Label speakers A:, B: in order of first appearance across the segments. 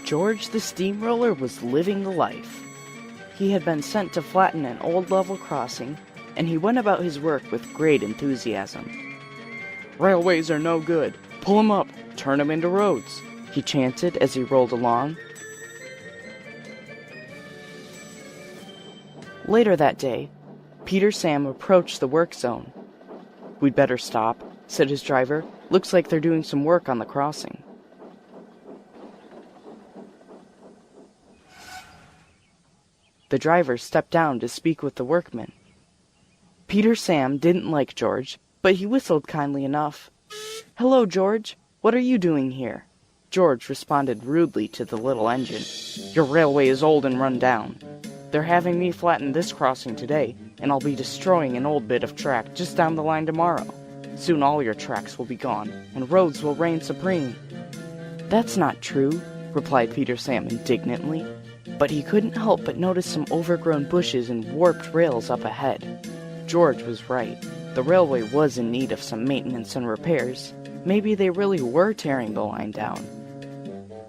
A: George the Steamroller was living the life. He had been sent to flatten an old level crossing, and he went about his work with great enthusiasm. "Railways are no good. Pull 'em up, turn 'em into roads," he chanted as he rolled along. Later that day, Peter Sam approached the work zone. "We'd better stop," said his driver. "Looks like they're doing some work on the crossing." The driver stepped down to speak with the workmen. Peter Sam didn't like George, but he whistled kindly enough. "Hello, George. What are you doing here?" George responded rudely to the little engine. "Your railway is old and run down. They're having me flatten this crossing today, and I'll be destroying an old bit of track just down the line tomorrow. Soon all your tracks will be gone, and roads will reign supreme." "That's not true," replied Peter Sam indignantly. But he couldn't help but notice some overgrown bushes and warped rails up ahead. George was right. The railway was in need of some maintenance and repairs. Maybe they really were tearing the line down.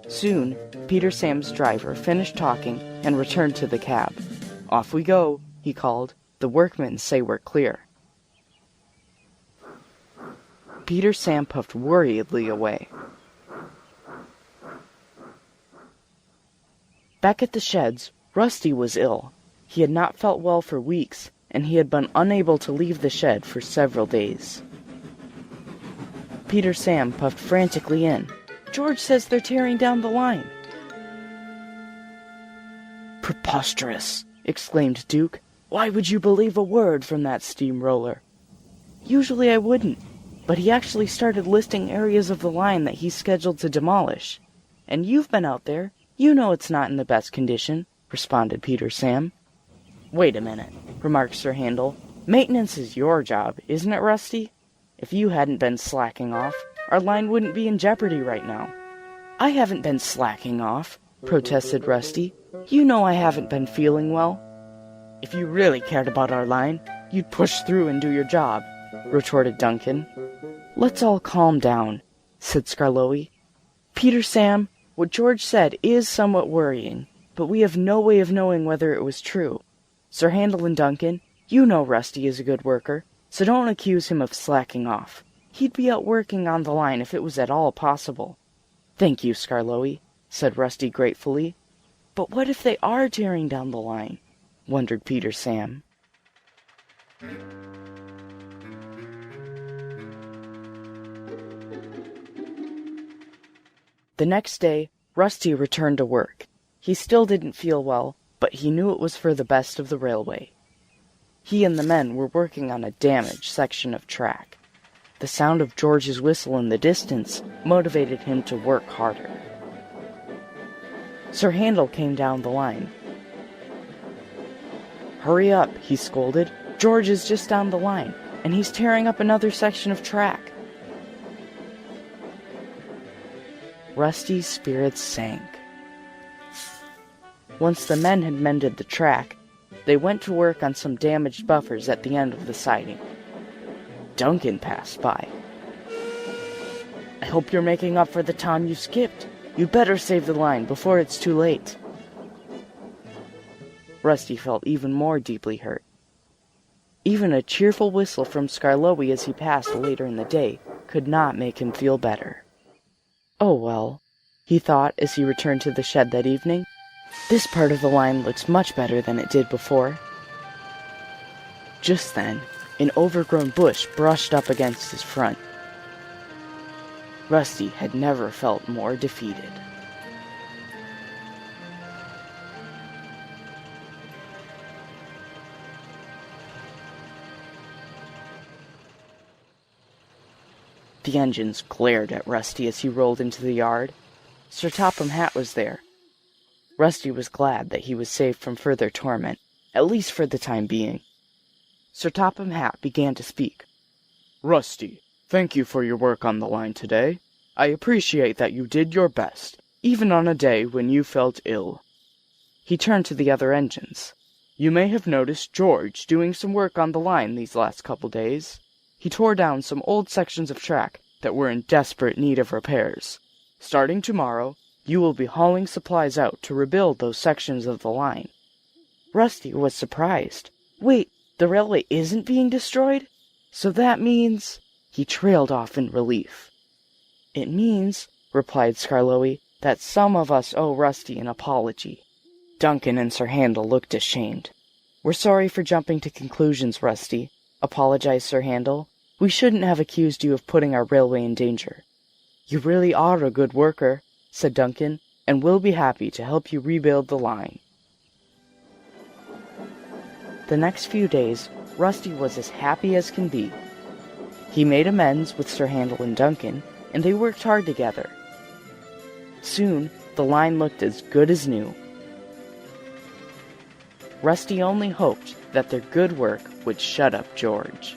A: Soon, Peter Sam's driver finished talking and returned to the cab. "Off we go," he called. "The workmen say we're clear." Peter Sam puffed worriedly away. Back at the sheds, Rusty was ill. He had not felt well for weeks, and he had been unable to leave the shed for several days. Peter Sam puffed frantically in. "George says they're tearing down the line." "Preposterous!" exclaimed Duke. "Why would you believe a word from that steamroller?" "Usually I wouldn't, but he actually started listing areas of the line that he's scheduled to demolish. And you've been out there. You know it's not in the best condition," responded Peter Sam. "Wait a minute," remarked Sir Handel. "Maintenance is your job, isn't it, Rusty? If you hadn't been slacking off, our line wouldn't be in jeopardy right now." "I haven't been slacking off," protested Rusty. "You know I haven't been feeling well." "If you really cared about our line, you'd push through and do your job," retorted Duncan. "Let's all calm down," said Skarloey. "Peter Sam, what George said is somewhat worrying, but we have no way of knowing whether it was true. Sir Handel and Duncan, you know Rusty is a good worker, so don't accuse him of slacking off. He'd be out working on the line if it was at all possible." "Thank you, Skarloey," said Rusty gratefully. "But what if they are tearing down the line?" wondered Peter Sam. The next day, Rusty returned to work. He still didn't feel well, but he knew it was for the best of the railway. He and the men were working on a damaged section of track. The sound of George's whistle in the distance motivated him to work harder. Sir Handel came down the line. "Hurry up," he scolded. "George is just down the line, and he's tearing up another section of track." Rusty's spirits sank. Once the men had mended the track, they went to work on some damaged buffers at the end of the siding. Duncan passed by. "I hope you're making up for the time you skipped. You'd better save the line before it's too late." Rusty felt even more deeply hurt. Even a cheerful whistle from Skarloey as he passed later in the day could not make him feel better. "Oh well," he thought as he returned to the shed that evening. "This part of the line looks much better than it did before." Just then, an overgrown bush brushed up against his front. Rusty had never felt more defeated. The engines glared at Rusty as he rolled into the yard. Sir Topham Hatt was there. Rusty was glad that he was saved from further torment, at least for the time being. Sir Topham Hatt began to speak. "Rusty, thank you for your work on the line today. I appreciate that you did your best, even on a day when you felt ill." He turned to the other engines. "You may have noticed George doing some work on the line these last couple days. He tore down some old sections of track that were in desperate need of repairs. Starting tomorrow, You will be hauling supplies out to rebuild those sections of the line." Rusty was surprised. "Wait, the railway isn't being destroyed? So that means—" He trailed off in relief. "It means," replied Skarloey, "that some of us owe Rusty an apology." Duncan and Sir Handel looked ashamed. "We're sorry for jumping to conclusions, Rusty," apologized Sir Handel. "We shouldn't have accused you of putting our railway in danger." "You really are a good worker," said Duncan, "and we'll be happy to help you rebuild the line." The next few days, Rusty was as happy as can be. He made amends with Sir Handel and Duncan, and they worked hard together. Soon, the line looked as good as new. Rusty only hoped that their good work would shut up George.